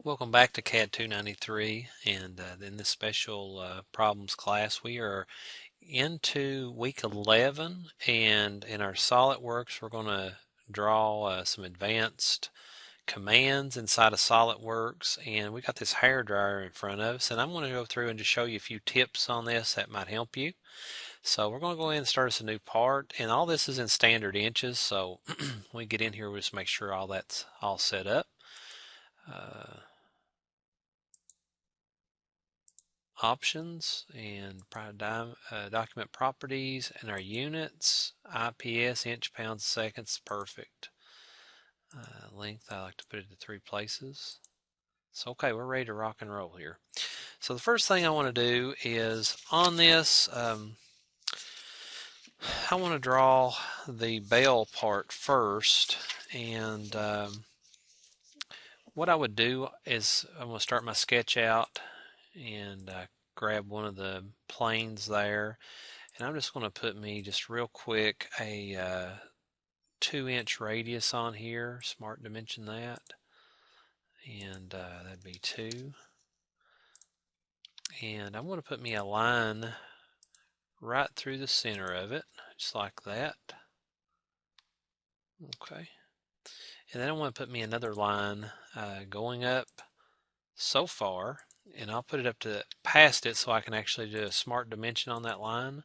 Welcome back to CAD 293, and in this special problems class we are into week 11, and in our SolidWorks we're going to draw some advanced commands inside of SolidWorks, and we got this hair dryer in front of us, and I'm going to go through and just show you a few tips on this that might help you. So we're going to go ahead and start us a new part, and all this is in standard inches, so when we get in here we'll just make sure all that's all set up. Options and document properties and our units, IPS, inch, pounds, seconds, perfect. Length, I like to put it to 3 places. So okay, we're ready to rock and roll here. So the first thing I want to do is on this, I want to draw the bell part first, and what I would do is I'm going to start my sketch out and grab one of the planes there. And I'm just going to put me just real quick a 2-inch radius on here. Smart dimension that. And that'd be 2. And I'm going to put me a line right through the center of it, just like that. Okay. And then I want to put me another line going up so far, and I'll put it up to past it so I can actually do a smart dimension on that line.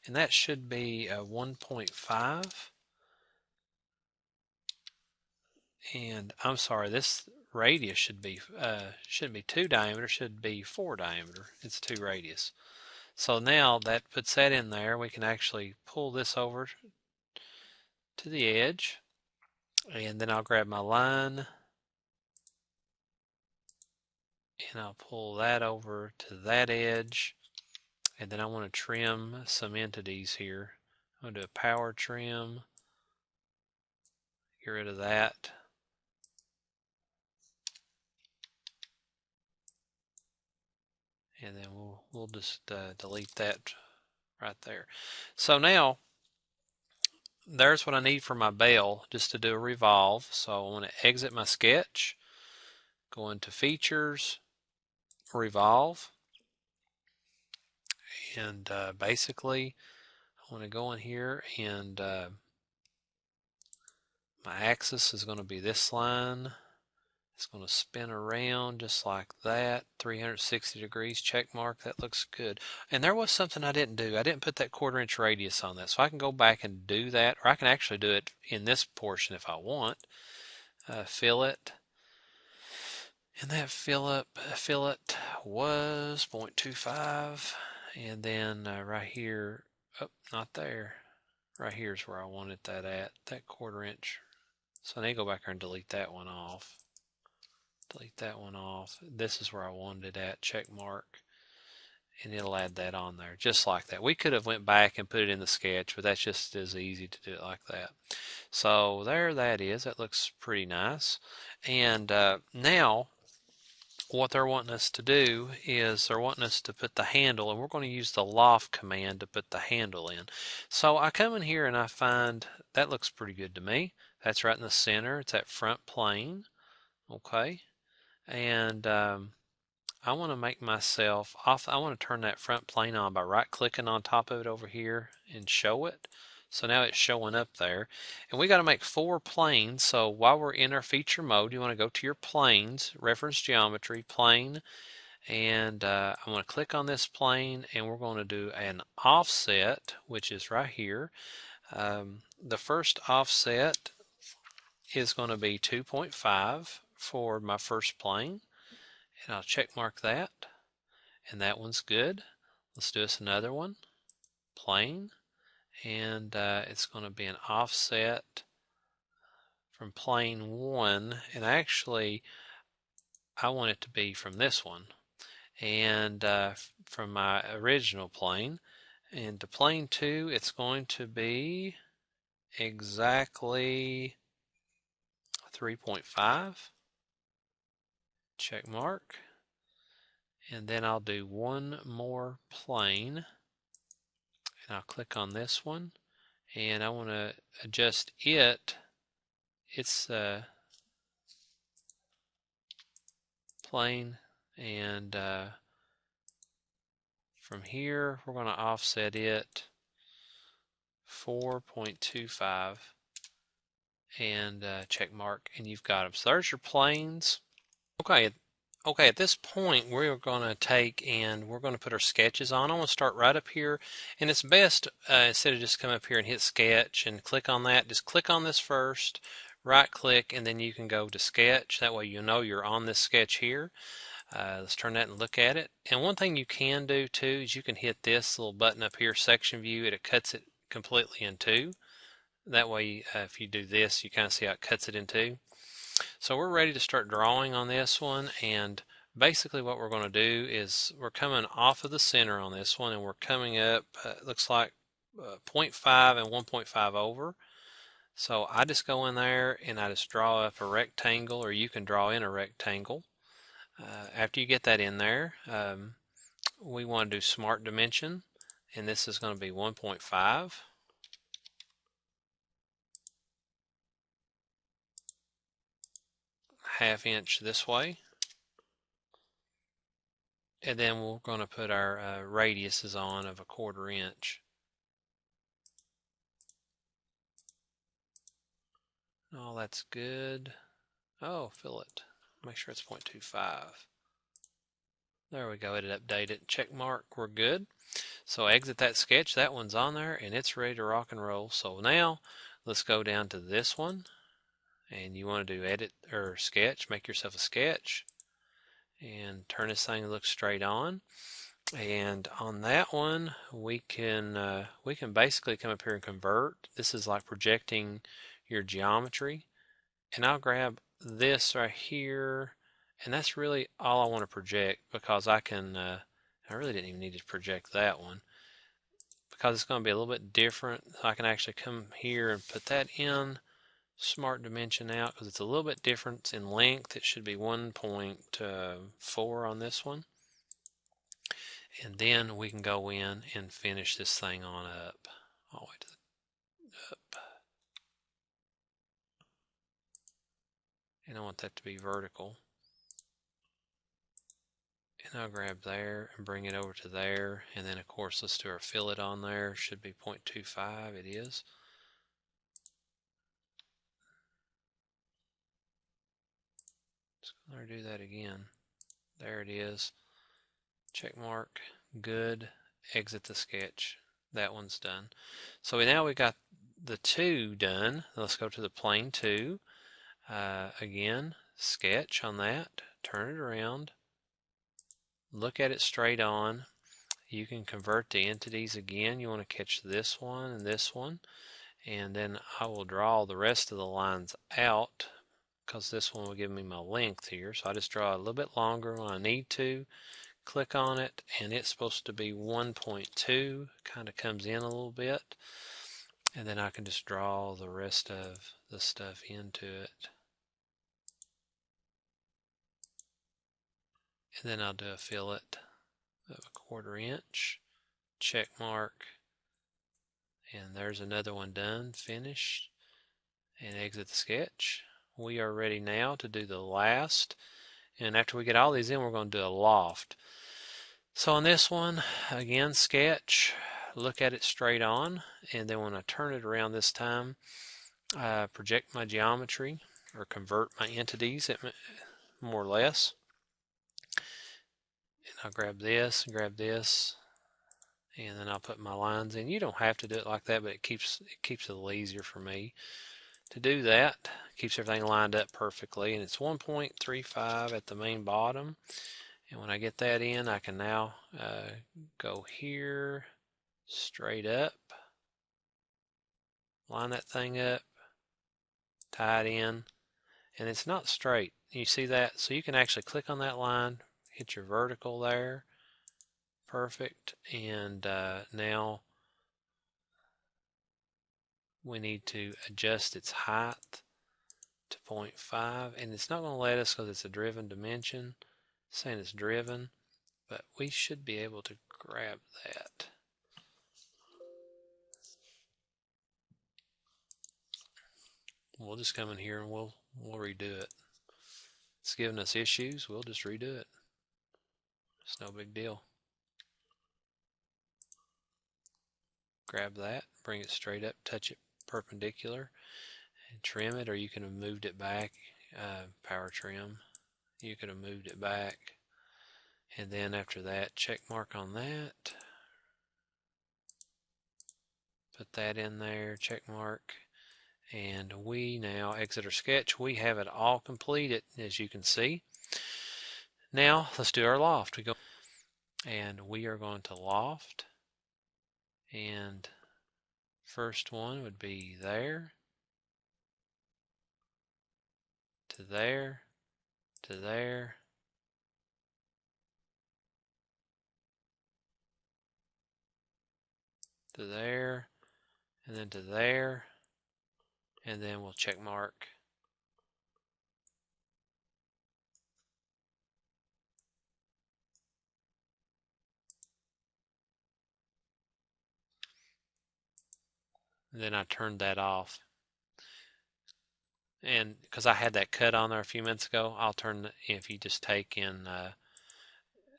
And that should be 1.5. And I'm sorry, this radius shouldn't be 2 diameter, should be 4 diameter. It's 2 radius. So now that puts that in there, we can actually pull this over to the edge, and then I'll grab my line and I'll pull that over to that edge, and then I want to trim some entities here. I'm going to do a power trim, get rid of that. And then we'll just delete that right there. So now there's what I need for my bell, just to do a revolve. So I want to exit my sketch, go into features, revolve, and basically I want to go in here, and my axis is going to be this line. It's going to spin around just like that, 360 degrees, check mark. That looks good. And there was something I didn't do. I didn't put that 1/4 inch radius on that. So I can go back and do that, or I can actually do it in this portion if I want. Fill it. And that fillet was 0.25. And then right here, oh, not there. Right here is where I wanted that at, that 1/4 inch. So I need to go back here and delete that one off. Delete that one off. This is where I wanted it at, check mark. And it'll add that on there, just like that. We could have went back and put it in the sketch, but that's just as easy to do it like that. So there that is. That looks pretty nice. And now what they're wanting us to do is they're wanting us to put the handle, and we're going to use the Loft command to put the handle in. So I come in here and I find that looks pretty good to me. That's right in the center. It's that front plane. Okay. And I want to make myself off. I want to turn that front plane on by right clicking on top of it over here and show it. So now it's showing up there. And we got to make 4 planes. So while we're in our feature mode, you want to go to your planes, reference geometry, plane, and I'm going to click on this plane, and we're going to do an offset, which is right here. The first offset is going to be 2.5 for my first plane, and I'll check mark that, and that one's good. Let's do us another one, plane, and it's going to be an offset from plane 1, and actually I want it to be from this one, and from my original plane. And to plane 2, it's going to be exactly 3.5, check mark. And then I'll do one more plane, and I'll click on this one, and I want to adjust its plane, and from here we're going to offset it 4.25 and check mark, and you've got them. So there's your planes. Okay, at this point we're going to take and we're going to put our sketches on. I'm going to start right up here, and it's best instead of just come up here and hit sketch and click on that, just click on this first, right click, and then you can go to sketch. That way you know you're on this sketch here. Let's turn that and look at it. And one thing you can do too is you can hit this little button up here, section view, it cuts it completely in two. That way if you do this, you kind of see how it cuts it in two. So we're ready to start drawing on this one, and basically what we're going to do is we're coming off of the center on this one, and we're coming up, it looks like 0.5 and 1.5 over. So I just go in there and I just draw up a rectangle, or you can draw in a rectangle. After you get that in there, we want to do smart dimension, and this is going to be 1.5. Half inch this way. And then we're going to put our radiuses on of 1/4 inch. Oh, that's good. Oh, fill it. Make sure it's 0.25. There we go. It updated. Check mark. We're good. So exit that sketch. That one's on there, and it's ready to rock and roll. So now let's go down to this one, and you want to do edit or sketch. Make yourself a sketch, and turn this thing to look straight on. And on that one, we can basically come up here and convert. This is like projecting your geometry. And I'll grab this right here, and that's really all I want to project, because I can, I really didn't even need to project that one, because it's going to be a little bit different. I can actually come here and put that in smart dimension out, because it's a little bit different in length. It should be 1.4 on this one. And then we can go in and finish this thing on up, all the way to the up. And I want that to be vertical. And I'll grab there and bring it over to there. And then of course let's do our fillet on there. Should be 0.25, it is. Just gonna do that again. There it is. Check mark, good. Exit the sketch. That one's done. So now we got the two done. Let's go to the plane two. Again, sketch on that, turn it around, look at it straight on. You can convert the entities again. You want to catch this one and this one, and then I will draw the rest of the lines out, because this one will give me my length here. So I just draw a little bit longer when I need to, click on it, and it's supposed to be 1.2, kind of comes in a little bit, and then I can just draw the rest of the stuff into it. And then I'll do a fillet of 1/4 inch, check mark, and there's another one done, finished, and exit the sketch. We are ready now to do the last, and after we get all these in, we're going to do a loft. So on this one, again, sketch, look at it straight on, and then when I turn it around this time, project my geometry, or convert my entities, more or less. And I'll grab this, and then I'll put my lines in. You don't have to do it like that, but it keeps it a little easier for me to do that. Keeps everything lined up perfectly, and it's 1.35 at the main bottom. And when I get that in, I can now go here, straight up, line that thing up, tie it in, and it's not straight. You see that? So you can actually click on that line, hit your vertical there. Perfect. And now we need to adjust its height to 0.5, and it's not going to let us because it's a driven dimension. It's saying it's driven, but we should be able to grab that. We'll just come in here and we'll redo it. it's giving us issues, we'll just redo it. It's no big deal. Grab that, bring it straight up, touch it perpendicular, and trim it, or you can have moved it back, power trim. You could have moved it back, and then after that, check mark on that. Put that in there, check mark. And we now exit our sketch. We have it all completed, as you can see. Now let's do our loft. We go and we are going to loft, and first one would be there to there to there to there, and then to there, and then we'll check mark. And then I turned that off. And because I had that cut on there a few minutes ago, I'll turn, if you just take and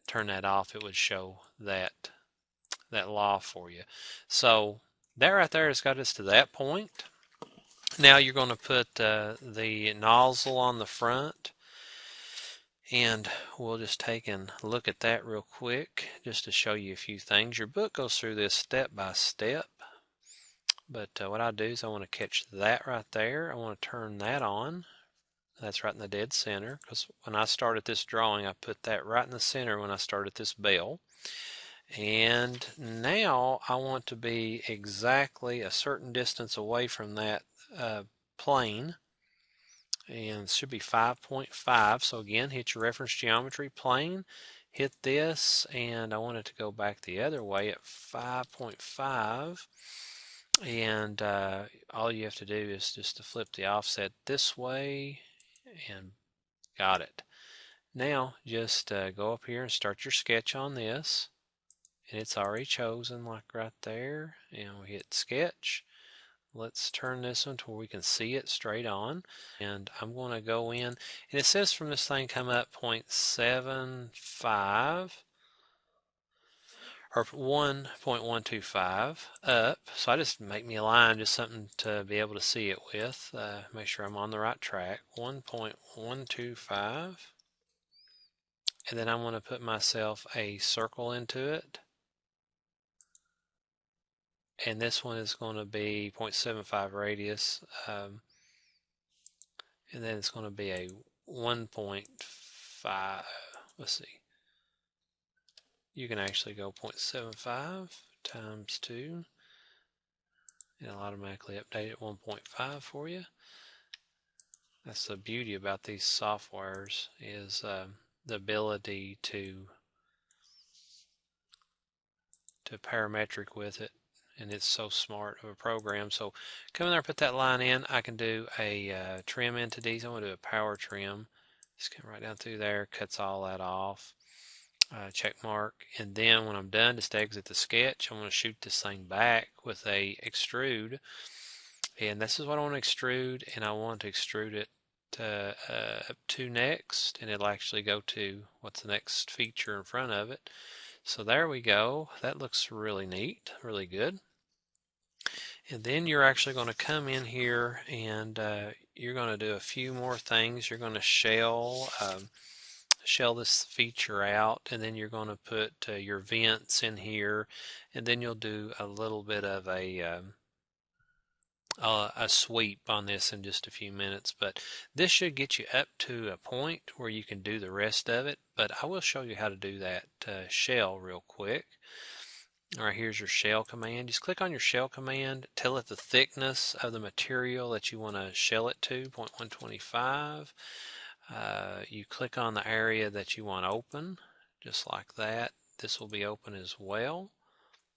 turn that off, it would show that loft for you. So that right there has got us to that point. Now you're going to put the nozzle on the front, and we'll just take and look at that real quick just to show you a few things. Your book goes through this step by step, but what I do is I want to catch that right there. I want to turn that on. That's right in the dead center, because when I started this drawing, I put that right in the center when I started this bell. And now I want to be exactly a certain distance away from that plane, and it should be 5.5. So again, hit your reference geometry plane, hit this, and I want it to go back the other way at 5.5. And all you have to do is just to flip the offset this way, and got it. Now just go up here and start your sketch on this, and it's already chosen, like right there, and we hit sketch. Let's turn this one to where we can see it straight on, and I'm going to go in, and it says from this thing come up 0.75 or 1.125 up. So I just make me a line, just something to be able to see it with, make sure I'm on the right track. 1.125, and then I'm going to put myself a circle into it, and this one is going to be 0.75 radius, and then it's going to be a 1.5. Let's see, you can actually go 0.75 times 2, and it'll automatically update it 1.5 for you. That's the beauty about these softwares, is the ability to parametric with it, and it's so smart of a program. So come in there, put that line in. I can do a trim into these. I'm going to do a power trim. Just come right down through there, cuts all that off. Check mark, and then when I'm done, just exit the sketch. I'm going to shoot this thing back with a extrude, and this is what I want to extrude, and I want to extrude it up to next, and it'll actually go to what's the next feature in front of it. So there we go. That looks really neat, really good. And then you're actually going to come in here, and you're going to do a few more things. You're going to shell this feature out, and then you're going to put your vents in here, and then you'll do a little bit of a sweep on this in just a few minutes. But this should get you up to a point where you can do the rest of it, but I will show you how to do that shell real quick. All right, here's your shell command. Just click on your shell command, tell it the thickness of the material that you want to shell it to, 0.125. You click on the area that you want open, just like that. This will be open as well.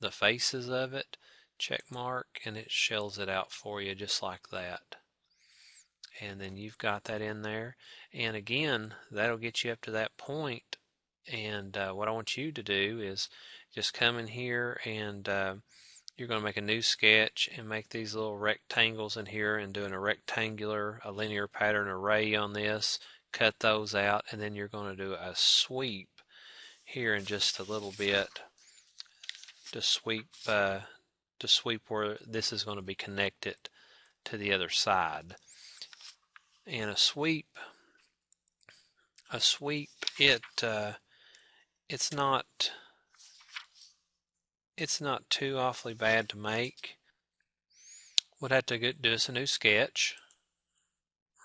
The faces of it, check mark, and it shells it out for you just like that. And then you've got that in there. And again, that'll get you up to that point. And what I want you to do is just come in here, and you're going to make a new sketch and make these little rectangles in here, and doing a linear pattern array on this. cut those out, and then you're going to do a sweep here in just a little bit to sweep where this is going to be connected to the other side. And a sweep it's not too awfully bad to make. We'd have to do us a new sketch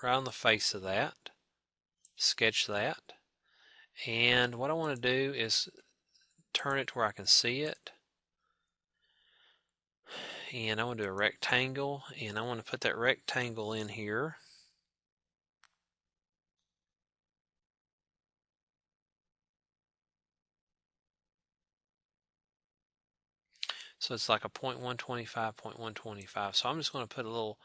right on the face of that, sketch that, and what I want to do is turn it to where I can see it, and I want to do a rectangle, and I want to put that rectangle in here. So it's like a 0.125, 0.125. So I'm just going to put a little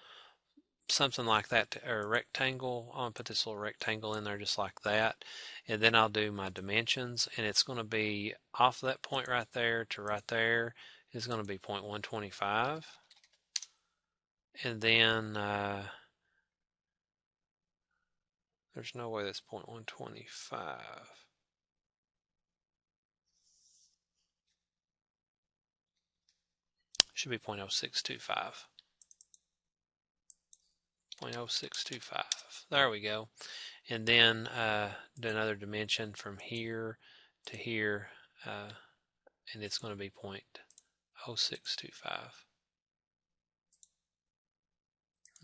something like that, or a rectangle. I'm going to put this little rectangle in there just like that. And then I'll do my dimensions, and it's going to be off that point right there to right there is going to be 0.125. And then there's no way that's 0.125. Should be 0.0625. 0.0625. There we go. And then do another dimension from here to here, and it's going to be 0.0625.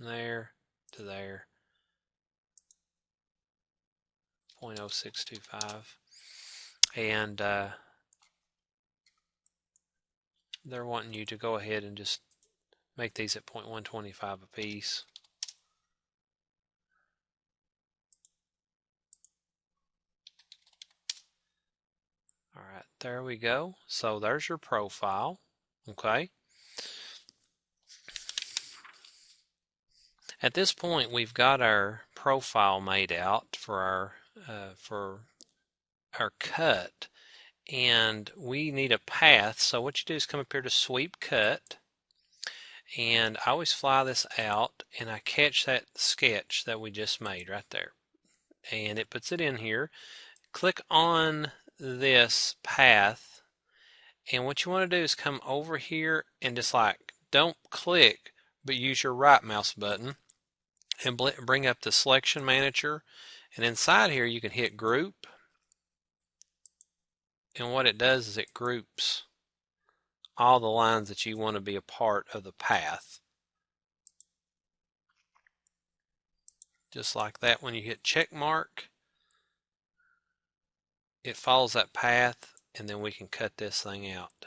There to there, 0.0625. And they're wanting you to go ahead and just make these at 0.125 a piece. All right, there we go. So there's your profile. Okay. At this point, we've got our profile made out for our cut, and we need a path. So what you do is come up here to sweep cut, and I always fly this out, and I catch that sketch that we just made right there, and it puts it in here. Click on this path, and what you want to do is come over here and just like, don't click, but use your right mouse button and bring up the selection manager, and inside here you can hit group, and what it does is it groups all the lines that you want to be a part of the path. Just like that, when you hit check mark, it follows that path, and then we can cut this thing out.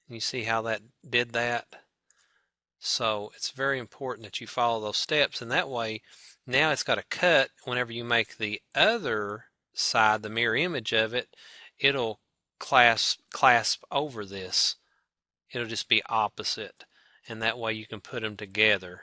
You see how that did that? So it's very important that you follow those steps, and that way now it's got a cut. Whenever you make the other side, the mirror image of it, it'll clasp over this. It'll just be opposite, and that way you can put them together